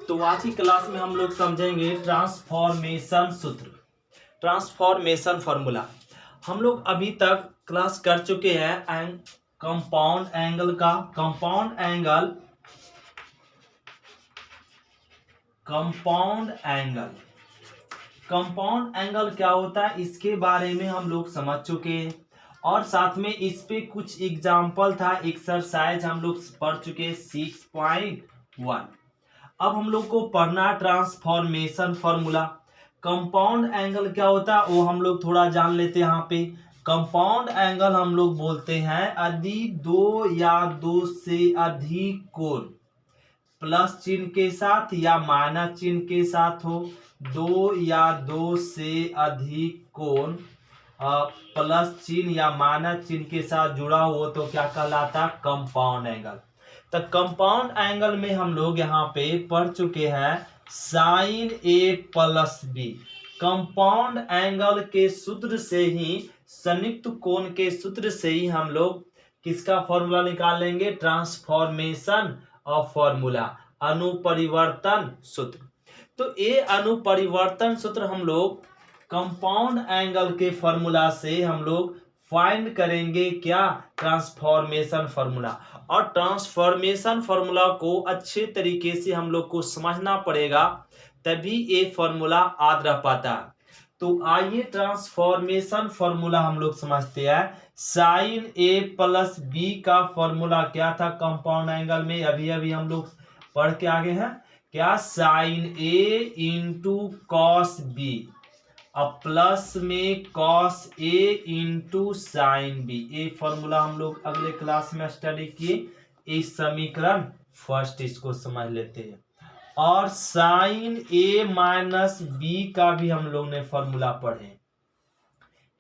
तो आज की क्लास में हम लोग समझेंगे ट्रांसफॉर्मेशन सूत्र, ट्रांसफॉर्मेशन फॉर्मूला। हम लोग अभी तक क्लास कर चुके हैं कंपाउंड एंगल का। कंपाउंड एंगल क्या होता है इसके बारे में हम लोग समझ चुके हैं, और साथ में इस पे कुछ एग्जाम्पल था, एक्सरसाइज हम लोग पढ़ चुके 6.1। अब हम लोग को पढ़ना ट्रांसफॉर्मेशन फॉर्मूला। कंपाउंड एंगल क्या होता है वो हम लोग थोड़ा जान लेते हैं। यहाँ पे कंपाउंड एंगल हम लोग बोलते हैं यदि दो या दो से अधिक कोण प्लस चिन्ह के साथ या माइनस चिन्ह के साथ हो, दो या दो से अधिक कोण प्लस चिन्ह या माइनस चिन्ह के साथ जुड़ा हो तो क्या कहलाता? Compound angle. तो कंपाउंड एंगल में हम लोग यहाँ पे पढ़ चुके हैं साइन ए प्लस बी। कंपाउंड एंगल के सूत्र से ही, संयुक्त कोण के सूत्र से ही हम लोग किसका फॉर्मूला निकालेंगे? ट्रांसफॉर्मेशन ऑफ फॉर्मूला, अनुपरिवर्तन सूत्र। तो ये अनुपरिवर्तन सूत्र हम लोग कंपाउंड एंगल के फॉर्मूला से हम लोग फाइंड करेंगे क्या? Transformation formula. और ट्रांसफॉर्मेशन फॉर्मूला को अच्छे तरीके से हम लोग को समझना पड़ेगा, तभी ये फॉर्मूला याद रह पाता है। तो आइए ट्रांसफॉर्मेशन फॉर्मूला हम लोग समझते हैं। साइन ए प्लस बी का फॉर्मूला क्या था कंपाउंड एंगल में? अभी हम लोग पढ़ के आगे हैं क्या? Sign A into cos B, अब प्लस में cos A into sine B. ये फॉर्मूला हम लोग अगले क्लास में स्टडी किए। इस समीकरण फर्स्ट इसको समझ लेते हैं। और साइन ए माइनस बी का भी हम लोग ने फॉर्मूला पढ़े।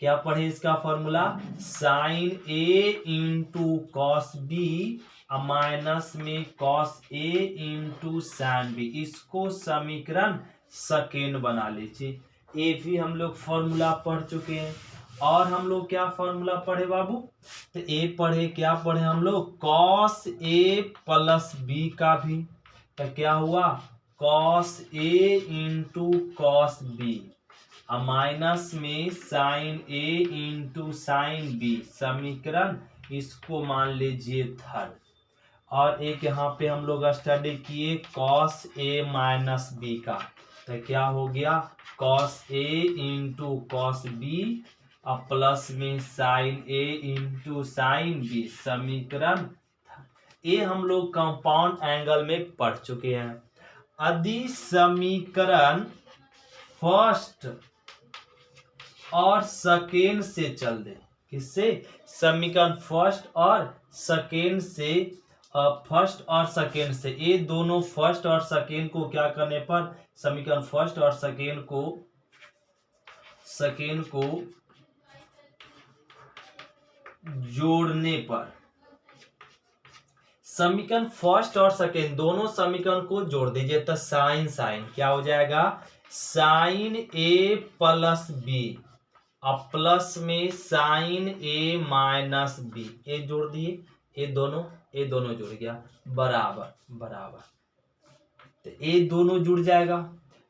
क्या पढ़े इसका formula? Sign A into cos B minus में cos A into sine B. इसको समीकरण सेकेंड बना लीजिए। ये भी हम लोग फॉर्मूला पढ़ चुके हैं। और हम लोग क्या फॉर्मूला पढ़े बाबू? तो ए पढ़े, क्या पढ़े हम लोग? कॉस ए प्लस बी का भी। तो क्या हुआ? Cos A into cos B minus में sign A into sine B, समीकरण इसको मान लीजिए थर्ड। और एक यहाँ पे हम लोग स्टडी किए कॉस ए माइनस बी का। तो क्या हो गया? Cos A into cos B और प्लस में sign A into sine B, समीकरण। ये हम लोग कंपाउंड एंगल में पढ़ चुके हैं। यदि समीकरण फर्स्ट और सेकेंड से चल दे, किससे? समीकरण फर्स्ट और सेकेंड से, फर्स्ट और सेकेंड से, ये दोनों फर्स्ट और सेकेंड को क्या करने पर? समीकरण फर्स्ट और सेकेंड को जोड़ने पर, समीकरण फर्स्ट और सेकेंड दोनों समीकरण को जोड़ दीजिए तो साइन क्या हो जाएगा? साइन ए प्लस बी और प्लस में साइन ए माइनस बी, ये जोड़ दिए, ये दोनों जुड़ गया, बराबर। तो ये दोनों जुड़ जाएगा,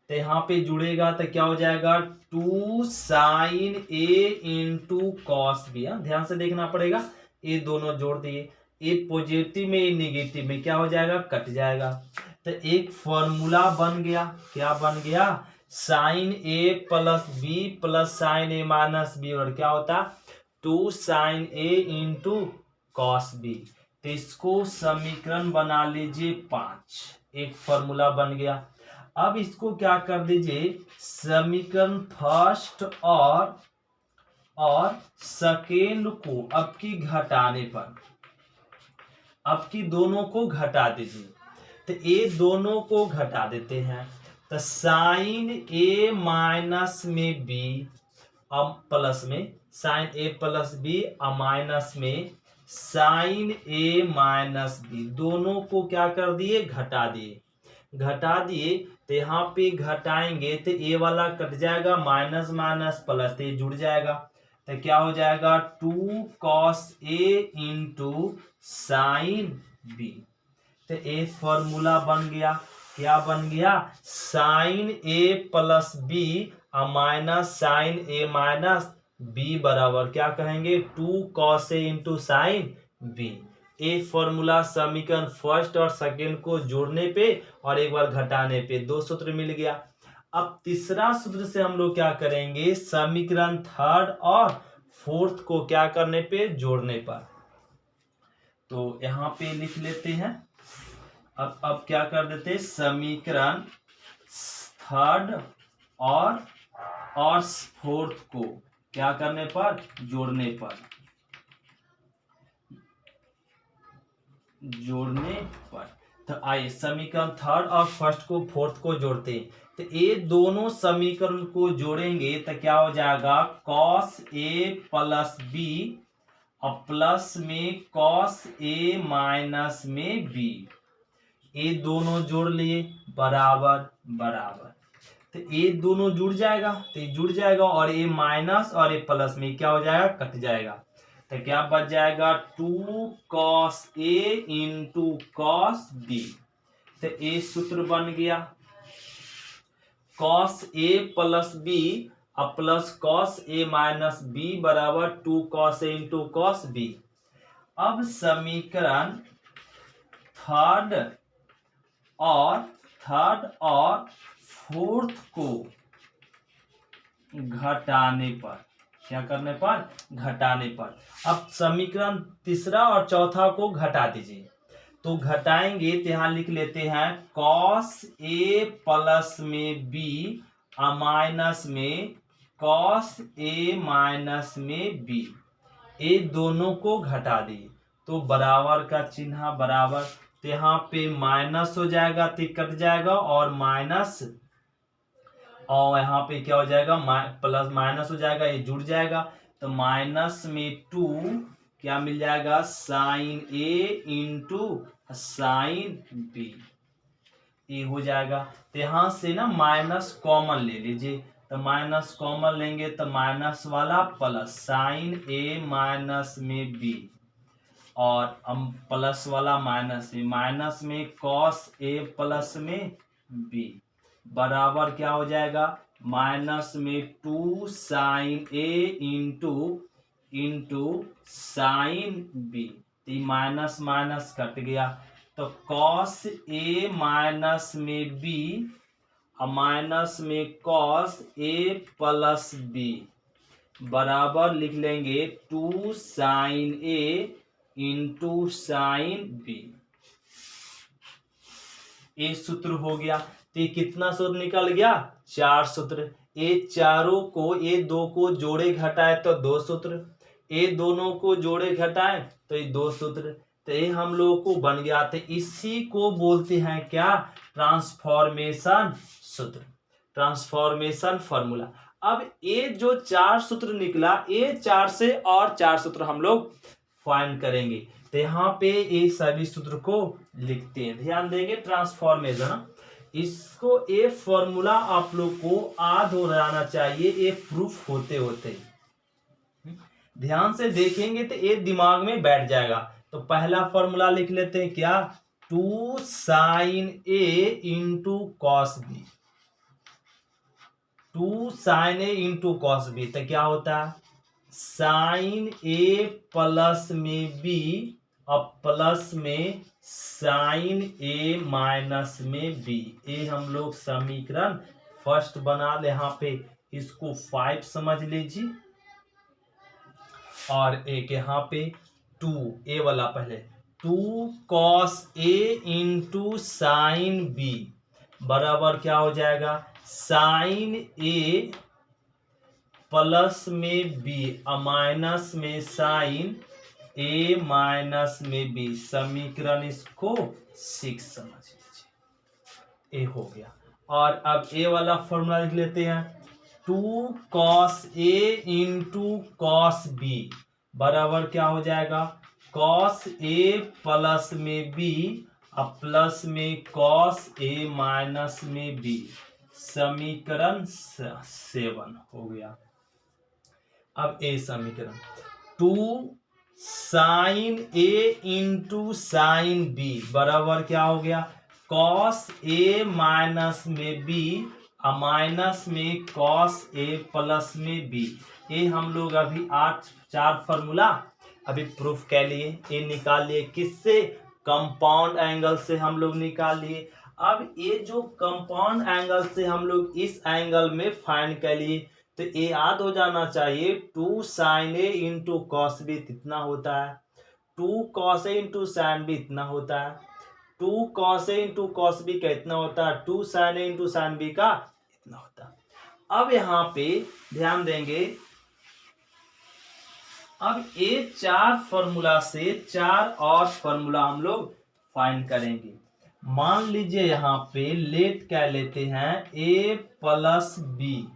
तो यहाँ पे जुड़ेगा तो क्या हो जाएगा? 2 sine A into cos B. ध्यान से देखना पड़ेगा। ये दोनों जोड़ दिए, ये पॉजिटिव में ये नेगेटिव में क्या हो जाएगा? कट जाएगा। तो एक फॉर्मूला बन गया। क्या बन गया? Sign A plus B plus sine A minus B, और क्या होता? 2 sine A into cos B. तो इसको समीकरण बना लीजिए 5। एक फॉर्मूला बन गया। अब इसको क्या कर दीजिए? समीकरण फर्स्ट और सेकेंड को अब की घटाने पर, अब की दोनों को घटा दीजिए। तो ये दोनों को घटा देते हैं तो साइन ए माइनस में बी अब प्लस में साइन ए प्लस बी माइनस में साइन ए माइनस बी, दोनों को क्या कर दिए? घटा दिए। तो यहाँ पे घटाएंगे तो ए वाला कट जाएगा, माइनस माइनस प्लस, तो ये जुड़ जाएगा। तो क्या हो जाएगा? 2 cos A into sine B. तो ये फॉर्मूला बन गया। क्या बन गया, sign A plus B minus sign A minus B बराबर क्या कहेंगे, 2 cos A into sine B. A formula समीकरण फर्स्ट और सेकेंड को जोड़ने पे और एक बार घटाने पे दो सूत्र मिल गया। अब तीसरा सूत्र से हम लोग क्या करेंगे, समीकरण थर्ड और फोर्थ को क्या करने पे, जोड़ने पर। तो यहाँ पे लिख लेते हैं। अब क्या कर देते हैं, समीकरण थर्ड और फोर्थ को क्या करने पर, जोड़ने पर। तो आइए समीकरण थर्ड और फर्स्ट को फोर्थ को जोड़ते हैं। तो ये दोनों समीकरण को जोड़ेंगे तो क्या हो जाएगा, cos ए प्लस बी और प्लस में cos ए माइनस में बी। ये दोनों जोड़ लिए बराबर बराबर, तो ये दोनों जुड़ जाएगा, तो ये जुड़ जाएगा और ये माइनस और ये प्लस में क्या हो जाएगा, कट जाएगा। तो क्या बच जाएगा, 2 cos ए इंटू cos बी। तो ये सूत्र बन गया, cos ए प्लस बी और plus cos A minus B बराबर 2 cos ए इंटू cos बी। अब समीकरण थर्ड और फोर्थ को घटाने पर, क्या करने पर, घटाने पर। अब समीकरण तीसरा और चौथा को घटा दीजिए, तो घटाएंगे तो यहां लिख लेते हैं cos ए प्लस में बी माइनस में cos ए माइनस में बी। ये दोनों को घटा दिए तो बराबर का चिन्ह बराबर, तो यहाँ पे माइनस हो जाएगा तो कट जाएगा और माइनस, और यहाँ पे क्या हो जाएगा, प्लस माइनस हो जाएगा, ये जुड़ जाएगा। तो माइनस में 2 क्या मिल जाएगा, sign A into sine B, ये हो जाएगा। तो यहाँ से ना माइनस कॉमन ले लीजिए, तो माइनस कॉमन लेंगे तो माइनस वाला प्लस साइन ए माइनस में बी, और हम प्लस वाला माइनस में cos ए प्लस में बी बराबर क्या हो जाएगा, माइनस में 2 sine A into sine B. Minus minus cut गया, तो cos ए माइनस में बी और माइनस में cos ए प्लस बी बराबर लिख लेंगे 2 sine A into sine B. ये सूत्र हो गया। तो ये कितना सूत्र निकल गया, 4 सूत्र। ये चारों को, ये दो को जोड़े घटाए तो 2 सूत्र, ये दोनों को जोड़े घटाए तो ये 2 सूत्र। तो ये हम लोगों को बन गया। तो इसी को बोलते हैं क्या, ट्रांसफॉर्मेशन सूत्र, ट्रांसफॉर्मेशन फॉर्मूला। अब ये जो 4 सूत्र निकला, ये 4 से और 4 सूत्र हम लोग फाइंड करेंगे। तो यहाँ पे ये सभी सूत्र को लिखते हैं, ध्यान देंगे ट्रांसफॉर्मेशन। इसको ये फॉर्मूला आप लोग को याद हो जाना चाहिए, ये प्रूफ होते होते ध्यान से देखेंगे तो ये दिमाग में बैठ जाएगा। तो पहला फॉर्मूला लिख लेते हैं क्या, 2 sine A into cos B, 2 sine A into cos B. तो क्या होता है, साइन ए प्लस में बी और प्लस में साइन ए माइनस में बी। ये हम लोग समीकरण फर्स्ट बना ले, यहाँ पे इसको 5 समझ लीजिए, और एक यहाँ पे 2, ए वाला पहले 2 cos ए इंटू साइन बी बराबर क्या हो जाएगा, साइन ए प्लस में बी और माइनस में साइन ए माइनस में बी। समीकरण इसको 6 समझ लीजिए, ए हो गया। और अब ए वाला फॉर्मूला लिख लेते हैं, 2 cos ए इंटू कॉस बी बराबर क्या हो जाएगा, cos ए प्लस में बी और प्लस में cos ए माइनस में बी। समीकरण 7 हो गया। अब ए समीकरण 2 sine A into sine B बराबर क्या हो गया, कॉस ए माइनस में बी माइनस में कॉस ए प्लस में बी। ये हम लोग अभी 4 फॉर्मूला अभी प्रूफ के लिए ये निकाल लिए। किससे? कंपाउंड एंगल से हम लोग निकाल लिए। अब ये जो कंपाउंड एंगल से हम लोग इस एंगल में फाइंड कर लिए, तो ये याद हो जाना चाहिए 2 sin ए इंटू कॉस बी इतना होता है, 2 cos ए इंटू साइन बी इतना होता है, 2 cos ए इंटू कॉस बी का इतना होता है, 2 sin ए इंटू साइन बी का इतना होता है। अब यहाँ पे ध्यान देंगे, अब ये 4 फॉर्मूला से 4 और फॉर्मूला हम लोग फाइंड करेंगे। मान लीजिए यहाँ पे लेट क्या लेते हैं, a प्लस बी,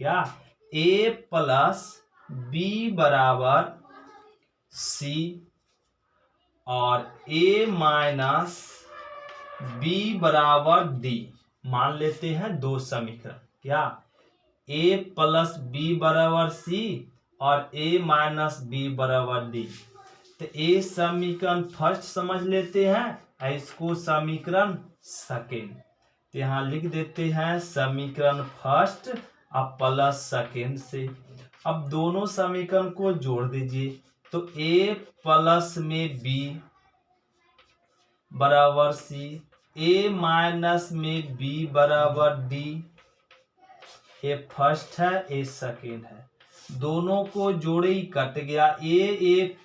क्या a प्लस बी बराबर c और a माइनस बी बराबर d मान लेते हैं 2 समीकरण। क्या a प्लस बी बराबर c और a माइनस बी बराबर d। तो a समीकरण फर्स्ट समझ लेते हैं, इसको समीकरण सेकेंड। तो यहाँ लिख देते हैं समीकरण फर्स्ट और प्लस सेकेंड से। अब दोनों समीकरण को जोड़ दीजिए, तो a प्लस में b बराबर c, a माइनस में b बराबर d। ये फर्स्ट है, ये सेकेंड है, दोनों को जोड़े ही कट गया, a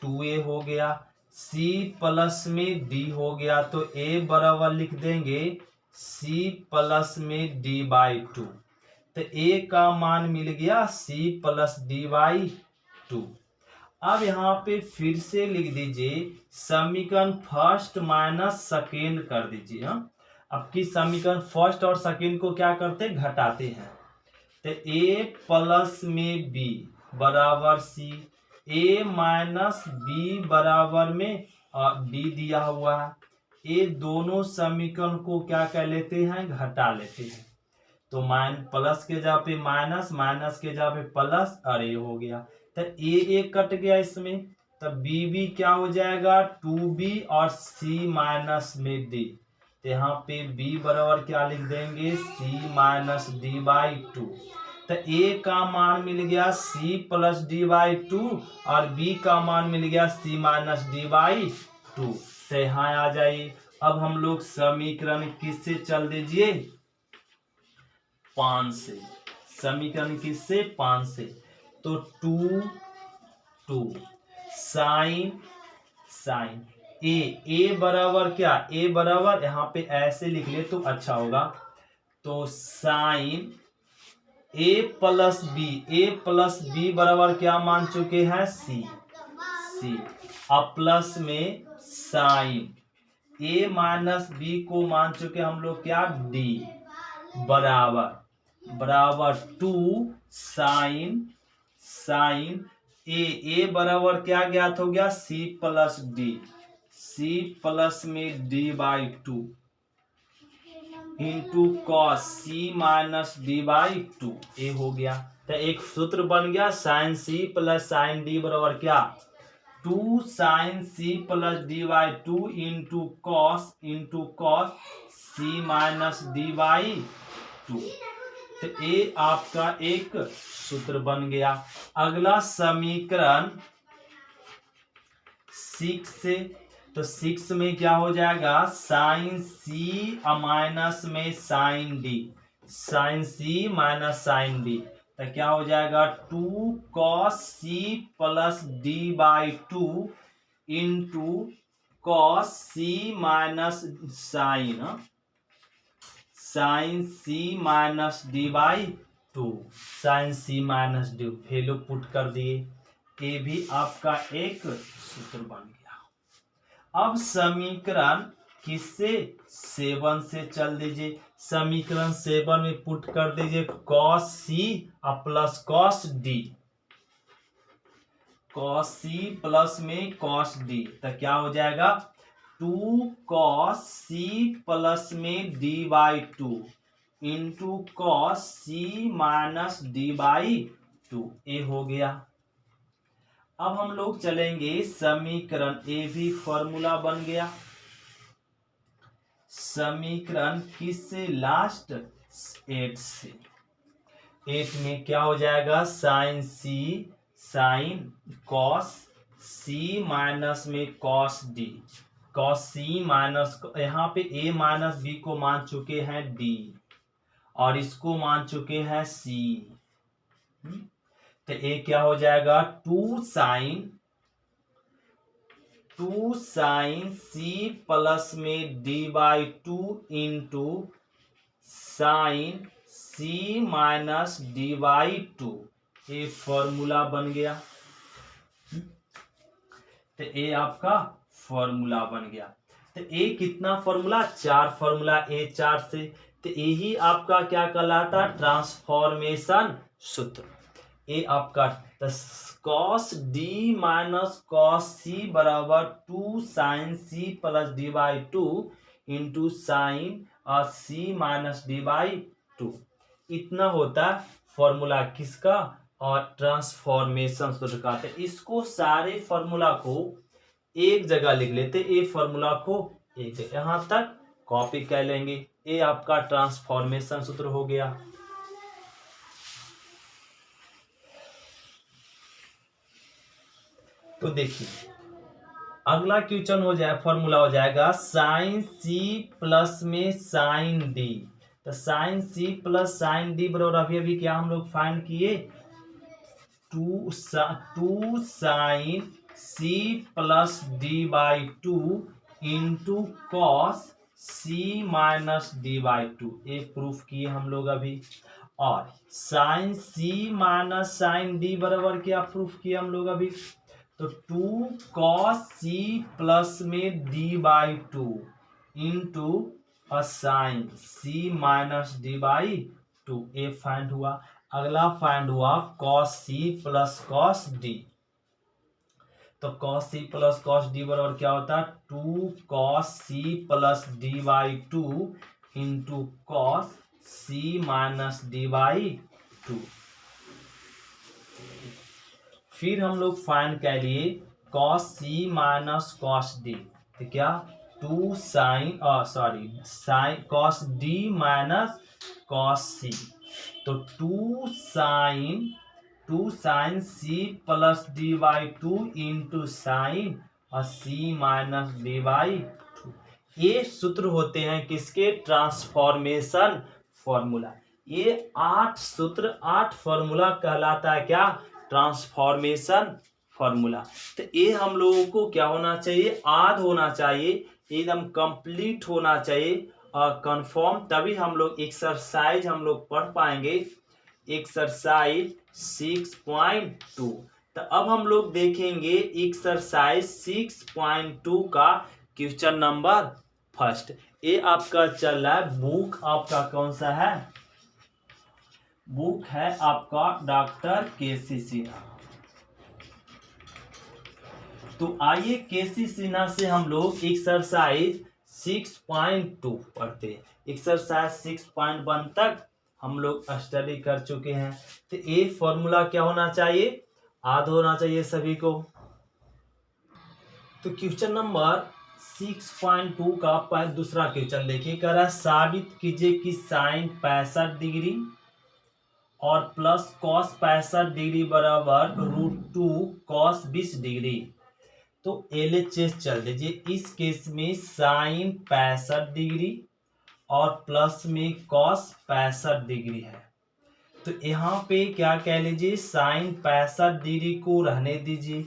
2a हो गया, c प्लस में d हो गया, तो a बराबर लिख देंगे c प्लस में d बाई 2। तो a का मान मिल गया c प्लस d बाई 2। अब यहाँ पे फिर से लिख दीजिए समीकरण फर्स्ट माइनस सेकेंड कर दीजिए। अब की समीकरण फर्स्ट और सेकेंड को क्या करते हैं, घटाते हैं। तो a प्लस में b बराबर c, a माइनस b बराबर में d दिया हुआ है। ये दोनों समीकरण को क्या कर लेते हैं, घटा लेते हैं। तो प्लस के जगह पे माइनस, माइनस के जगह पे प्लस, और ये हो गया। तो a कट गया इसमें, तो b क्या हो जाएगा 2b और c माइनस में d। तो यहाँ पे b बराबर क्या लिख देंगे c माइनस d बाई 2। तो a का मान मिल गया c प्लस डी बाई 2 और b का मान मिल गया c माइनस डी बाई 2। तो यहाँ आ जाइए। अब हम लोग समीकरण किससे चल दीजिए, 5 से। समीकरण किससे, 5 से। तो 2 साइन ए बराबर क्या, a बराबर यहाँ पे ऐसे लिख ले तो अच्छा होगा। तो साइन a प्लस बी बराबर क्या मान चुके हैं, c। अब प्लस में साइन a माइनस बी को मान चुके हम लोग क्या, d बराबर 2 साइन ए बराबर क्या ज्ञात हो गया, c प्लस में d by 2 into cos c minus D by 2। ये हो गया। तो एक सूत्र बन गया sine c plus sine d बराबर क्या, 2 sine c plus D by 2 into cos c minus D by 2। तो ये आपका एक सूत्र बन गया। अगला समीकरण 6 से, तो 6 में क्या हो जाएगा, साइन c माइनस में sine c minus sine d। तो क्या हो जाएगा 2 cos c plus d by 2 into cos c minus sine c minus d by 2, sine c minus d value put कर दिए। ये भी आपका एक सूत्र बन गया। अब समीकरण किससे, 7 से चल दीजिए। समीकरण 7 में पुट कर दीजिए cos c plus cos d, cos c plus में कॉस d। तो क्या हो जाएगा 2 cos c प्लस में d by 2 into cos c minus d by 2। ये हो गया। अब हम लोग चलेंगे समीकरण, ए भी फॉर्मूला बन गया। समीकरण किससे लास्ट 8 से। 8 में क्या हो जाएगा साइन सी साइन कॉस सी माइनस में cos D cos C minus यहाँ पे ए माइनस बी को मान चुके हैं डी और इसको मान चुके हैं सी। तो ए क्या हो जाएगा 2 साइन सी प्लस में d/2 into sine C minus d/2। ये फॉर्मूला बन गया। तो ए आपका फॉर्मूला बन गया। तो ए कितना फॉर्मूला 4 फॉर्मूला ए 4 से। तो यही आपका क्या कहलाता ट्रांसफॉर्मेशन सूत्र। ए आपका cos D minus cos C बराबर 2 sine C plus d/2 into sine C minus d/2। इतना होता फॉर्मूला किसका और ट्रांसफॉर्मेशन सूत्र का। तो इसको सारे फॉर्मूला को एक जगह लिख लेते। ए फॉर्मूला को एक जगह यहां तक कॉपी कर लेंगे। ये आपका ट्रांसफॉर्मेशन सूत्र हो गया। तो देखिए अगला क्वेश्चन हो जाए फॉर्मूला हो जाएगा साइन सी प्लस में साइन डी। तो sine C plus sine D बराबर अभी क्या हम लोग फाइंड किए 2 sine C plus d/2 into cos C minus d/2। ये प्रूफ किए हम लोग अभी। और sine C minus sine D बराबर क्या प्रूफ किए हम लोग अभी। तो 2 कॉस सी प्लस में d/2 into sine C minus d/2। ये फाइंड हुआ। अगला फाइंड हुआ cos C plus cos D. तो cos C plus cos D बराबर क्या होता है 2 cos C plus d/2 into cos C minus d/2। फिर हम लोग फाइंड कर लिए cos C minus cos D. तो क्या 2 sine cos D minus cos C. तो 2 sine C plus d/2 into sine और सी माइनस d/2। ये सूत्र होते हैं किसके ट्रांसफॉर्मेशन फॉर्मूला। ये 8 सूत्र 8 फॉर्मूला कहलाता है क्या ट्रांसफॉर्मेशन फॉर्मूला। तो ये हम लोगों को क्या होना चाहिए आद होना चाहिए एकदम कंप्लीट होना चाहिए और कंफर्म। तभी हम लोग एक्सरसाइज हम लोग पढ़ पाएंगे। एक्सरसाइज 6.2। तो अब हम लोग देखेंगे एक्सरसाइज 6.2 का क्वेश्चन नंबर फर्स्ट। ये आपका चल रहा है बुक आपका कौन सा है बुक है आपका डॉक्टर केसी सिन्हा। तो आइए केसी सिन्हा से हम लोग एक्सरसाइज 6.2 पढ़ते हैं। एक्सरसाइज 6.1 तक हम लोग स्टडी कर चुके हैं। तो ये फॉर्मूला क्या होना चाहिए याद होना चाहिए सभी को। तो क्वेश्चन नंबर 6.2 का दूसरा क्वेश्चन देखिए कह रहा है साबित कीजिए कि साइन 65 डिग्री और प्लस कॉस 65 डिग्री बराबर √2 कॉस 20 डिग्री। तो LHS चल दीजिए। इस केस में साइन 65 डिग्री और प्लस में कॉस 65 डिग्री है। तो यहाँ पे क्या कह लीजिए साइन 65 डिग्री को रहने दीजिए।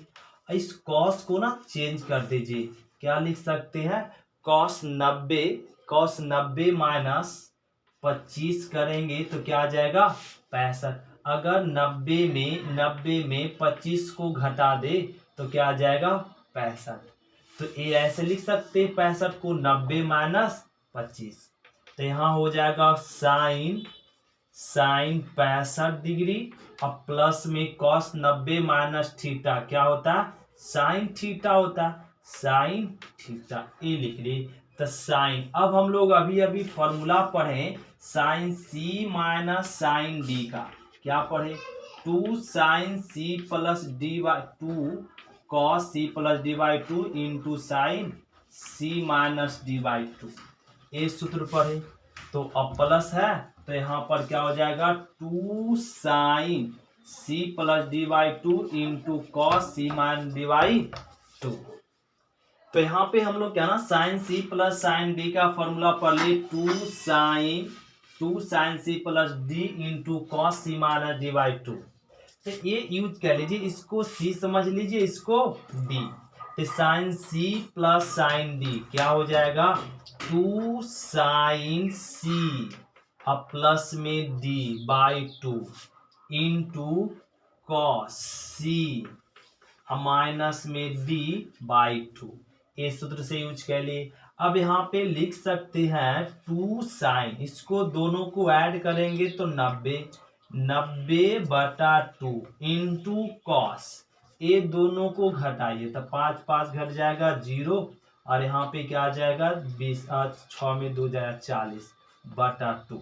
इस कॉस को ना चेंज कर दीजिए। क्या लिख सकते हैं कॉस 90 माइनस 25 करेंगे तो क्या आ जाएगा 65। अगर 90 में 25 को घटा दे तो क्या आ जाएगा 65। तो ये ऐसे लिख सकते हैं 65 को 90 माइनस 25। तो यहाँ हो जाएगा साइन 65 डिग्री और प्लस में कॉस 90 माइनस थीटा क्या होता है साइन थीटा होता है साइन थीटा। ये लिख ली। तो साइन अब हम लोग अभी फॉर्मूला पढ़े sine C minus sine D का। क्या पढ़े 2 sine C plus d/2 cos C plus d/2 into sine C minus d/2। ये सूत्र पढ़े। तो अब प्लस है तो यहाँ पर क्या हो जाएगा 2 sine C plus D by 2 into cos C minus D by 2। तो यहाँ पे हम लोग क्या ना sine C plus sine D का फॉर्मूला पढ़ ली 2 sine C plus D into cos C minus D by 2। तो ये यूज कर लीजिए, इसको सी समझ लीजिए, इसको डी। तो sine C plus sine D क्या हो जाएगा 2 साइन सी अब प्लस में D by 2 into cos C minus में डी बाई 2। ये सूत्र से यूज कर लिए। अब यहाँ पे लिख सकते हैं 2 साइन, इसको दोनों को ऐड करेंगे तो 90/2 इंटू कॉस, ये दोनों को घटाइए तो 5 5 घट जाएगा 0 और यहाँ पे क्या आ जाएगा 20 6 में 2 जाएगा 40/2।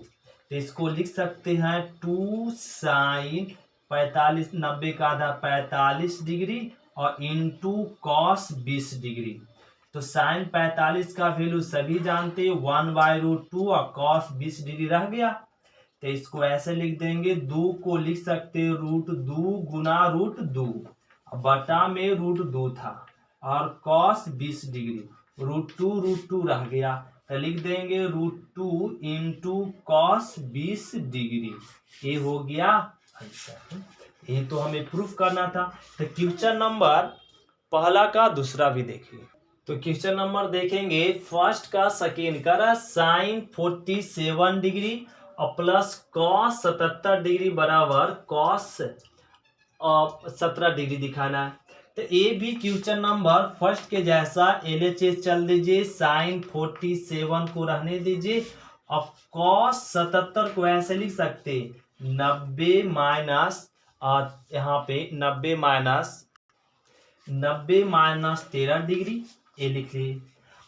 तो इसको लिख सकते हैं 2 साइन 45 90 का आधा 45 डिग्री और इंटू कॉस 20 डिग्री। तो साइन 45 का वैल्यू सभी जानते हैं 1/√2 और कॉस 20 डिग्री रह गया। तो इसको ऐसे लिख देंगे 2 को लिख सकते हैं √2 गुना √2 बटा में √2 था और कॉस 20 डिग्री √2 रह गया तो लिख देंगे √2 इंटू कॉस 20 डिग्री। ये हो गया आंसर। ये तो हमें प्रूफ करना था। तो क्वेश्चन नंबर पहला का दूसरा भी देखिए। तो क्वेश्चन नंबर देखेंगे फर्स्ट का सेकेंड का साइन 47 डिग्री और प्लस कॉस 77 डिग्री बराबर कॉस 17 डिग्री दिखाना है। तो ये भी क्वेश्चन नंबर फर्स्ट के जैसा LHS चल दीजिए, साइन 47 को रहने दीजिए और कॉस 77 को ऐसे लिख सकते 90 माइनस यहाँ पे 90 माइनस 13 डिग्री ये लिख लीजिए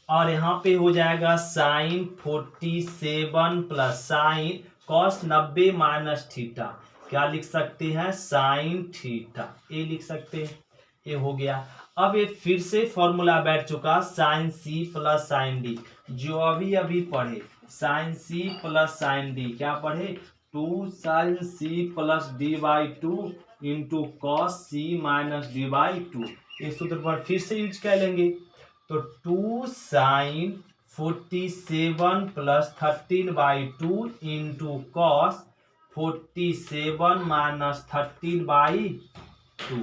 और यहाँ पे हो जाएगा sine 47 plus sine cos 90 minus theta क्या लिख सकते हैं साइन थीटा ये लिख सकते हैं। ये हो गया। अब ये फिर से फॉर्मूला बैठ चुका sine C plus sine D जो अभी पढ़े sine C plus sine D क्या पढ़े 2 sine C plus D by 2 into cos C minus D by 2। इस सूत्र पर फिर से यूज कर लेंगे तो 2 sine 47 plus 13/2 into cos 47 minus 13/2।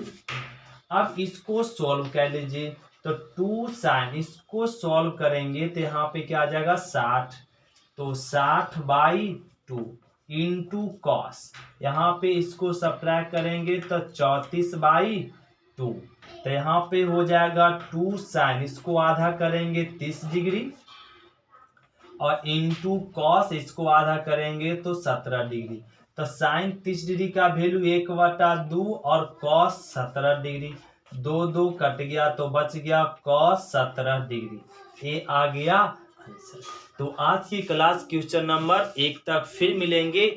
अब इसको सॉल्व कर लीजिए तो 2 साइन इसको सॉल्व करेंगे तो यहाँ पे क्या आ जाएगा 60 तो 60/2 इंटू कॉस यहाँ पे इसको सब्ट्रैक्ट करेंगे तो 34/2 तो यहाँ पे हो जाएगा 2 साइन इसको आधा करेंगे 30 डिग्री और इंटू कॉस इसको आधा करेंगे तो 17 डिग्री। तो साइन 30 डिग्री का वैल्यू 1/2 और कॉस 17 डिग्री 2 कट गया तो बच गया कॉस 17 डिग्री। ये आ गया आंसर। तो आज की क्लास क्वेश्चन नंबर 1 तक फिर मिलेंगे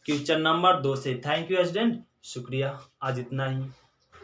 क्वेश्चन नंबर 2 से। थैंक यू स्टूडेंट, शुक्रिया, आज इतना ही।